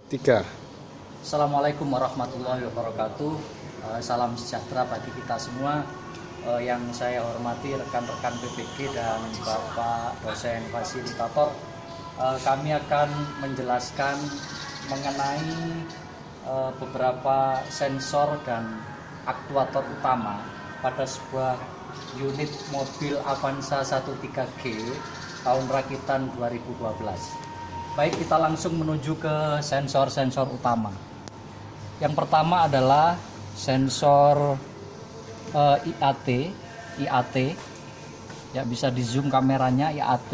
Tiga. Assalamualaikum warahmatullahi wabarakatuh. Salam sejahtera bagi kita semua. Yang saya hormati rekan-rekan PPG dan Bapak dosen fasilitator. Kami akan menjelaskan mengenai beberapa sensor dan aktuator utama pada sebuah unit mobil Avanza 13G tahun rakitan 2012. Baik, kita langsung menuju ke sensor-sensor utama. Yang pertama adalah sensor IAT, ya, bisa di zoom kameranya. IAT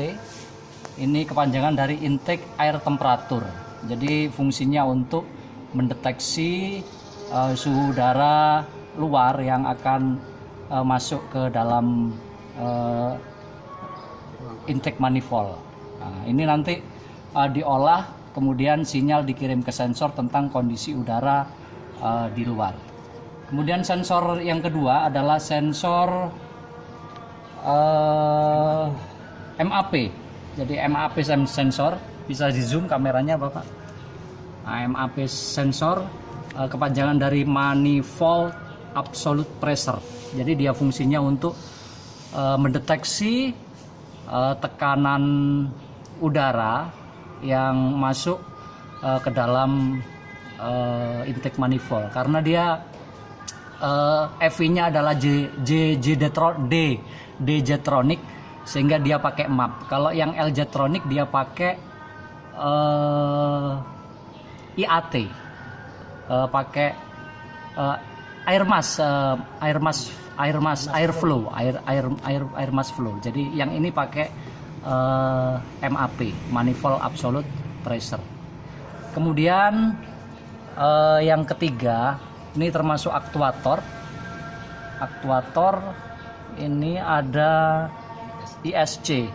ini kepanjangan dari intake air temperatur. Jadi fungsinya untuk mendeteksi suhu udara luar yang akan masuk ke dalam intake manifold. Nah, ini nanti diolah, kemudian sinyal dikirim ke sensor tentang kondisi udara di luar. Kemudian sensor yang kedua adalah sensor MAP. Jadi MAP sensor, bisa di zoom kameranya Bapak. Nah, MAP sensor kepanjangan dari manifold absolute pressure. Jadi dia fungsinya untuk mendeteksi tekanan udara yang masuk ke dalam intake manifold, karena dia FV-nya adalah D jetronic, sehingga dia pakai map. Kalau yang L jetronic dia pakai IAT, pakai air mass flow. Jadi yang ini pakai MAP, manifold absolute pressure. Kemudian yang ketiga ini termasuk aktuator. Aktuator ini ada ISC,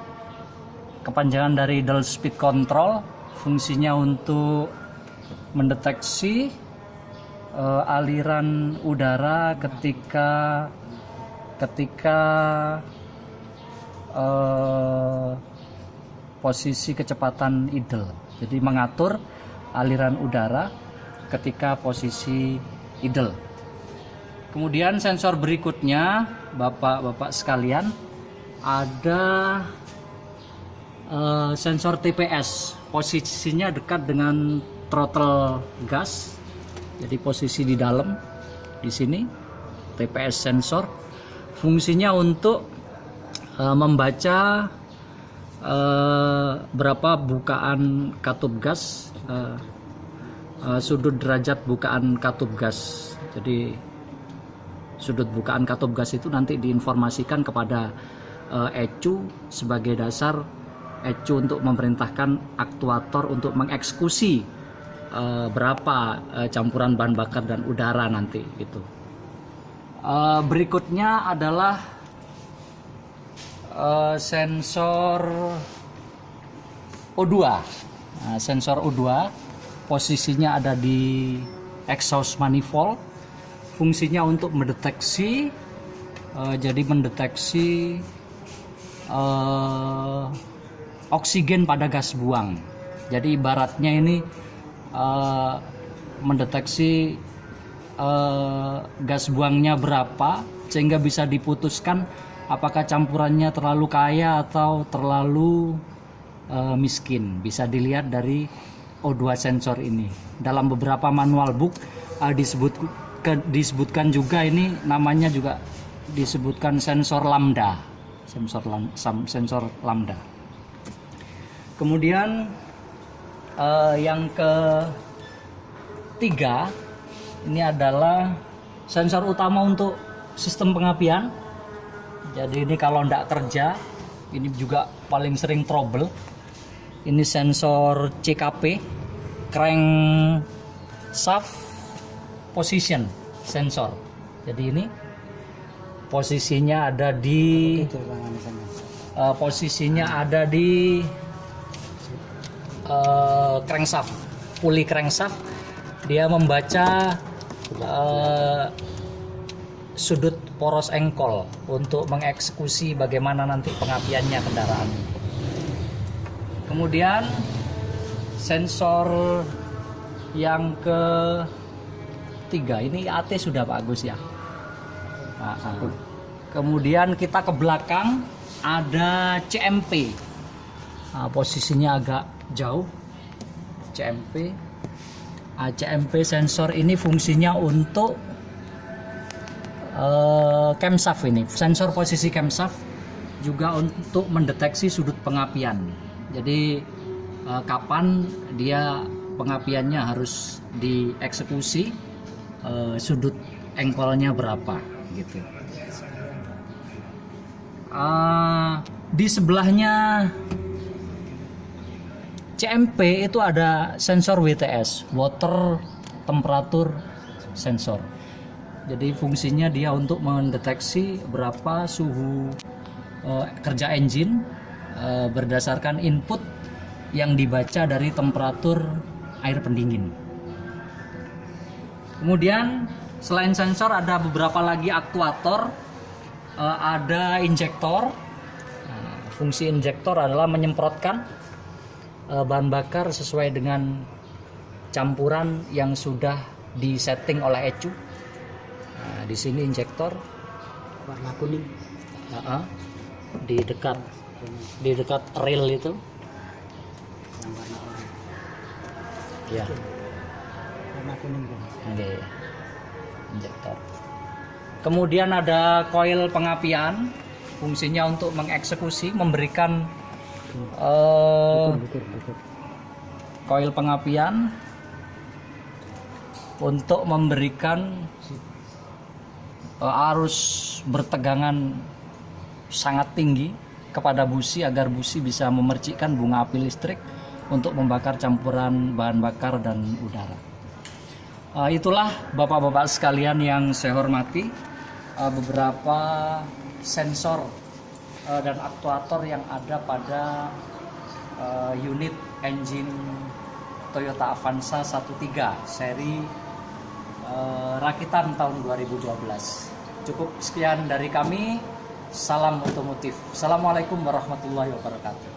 kepanjangan dari idle speed control. Fungsinya untuk mendeteksi aliran udara ketika posisi kecepatan idle. Jadi mengatur aliran udara ketika posisi idle. Kemudian sensor berikutnya, Bapak-bapak sekalian, ada sensor TPS. Posisinya dekat dengan throttle gas. Jadi posisi di dalam di sini TPS sensor. Fungsinya untuk membaca berapa bukaan katup gas, sudut derajat bukaan katup gas. Jadi sudut bukaan katup gas itu nanti diinformasikan kepada ECU sebagai dasar ECU untuk memerintahkan aktuator untuk mengeksekusi berapa campuran bahan bakar dan udara nanti gitu. Berikutnya adalah sensor O2. Nah, sensor O2 posisinya ada di exhaust manifold. Fungsinya untuk mendeteksi, oksigen pada gas buang. Jadi ibaratnya ini mendeteksi gas buangnya berapa, sehingga bisa diputuskan apakah campurannya terlalu kaya atau terlalu miskin. Bisa dilihat dari O2 sensor ini. Dalam beberapa manual book disebutkan juga, ini namanya juga disebutkan sensor lambda. Sensor lambda. Kemudian yang ketiga ini adalah sensor utama untuk sistem pengapian. Jadi ini kalau tidak kerja, ini juga paling sering trouble. Ini sensor CKP, crankshaft position sensor. Jadi ini posisinya ada di crankshaft, pulley crankshaft. Dia membaca sudut poros engkol untuk mengeksekusi bagaimana nanti pengapiannya kendaraan. Kemudian sensor Yang ketiga ini AT sudah Pak Agus ya. Kemudian kita ke belakang ada CMP. Posisinya agak jauh. CMP. CMP sensor ini fungsinya untuk camshaft ini. Sensor posisi camshaft juga untuk mendeteksi sudut pengapian. Jadi kapan dia pengapiannya harus dieksekusi, sudut engkolnya berapa gitu. Di sebelahnya CMP itu ada sensor WTS, water temperature sensor. Jadi fungsinya dia untuk mendeteksi berapa suhu kerja engine berdasarkan input yang dibaca dari temperatur air pendingin. Kemudian selain sensor ada beberapa lagi aktuator, ada injektor. Fungsi injektor adalah menyemprotkan bahan bakar sesuai dengan campuran yang sudah disetting oleh ECU. Di sini injektor warna kuning. Di dekat reel itu. Yang warna oranye. Ya. Warna kuning. Oke. Injektor. Kemudian ada koil pengapian, fungsinya untuk mengeksekusi, memberikan koil pengapian untuk memberikan arus bertegangan sangat tinggi kepada busi agar busi bisa memercikkan bunga api listrik untuk membakar campuran bahan bakar dan udara. Itulah bapak-bapak sekalian yang saya hormati, beberapa sensor dan aktuator yang ada pada unit engine Toyota Avanza 13 seri rakitan tahun 2012. Cukup sekian dari kami. Salam otomotif. Assalamualaikum warahmatullahi wabarakatuh.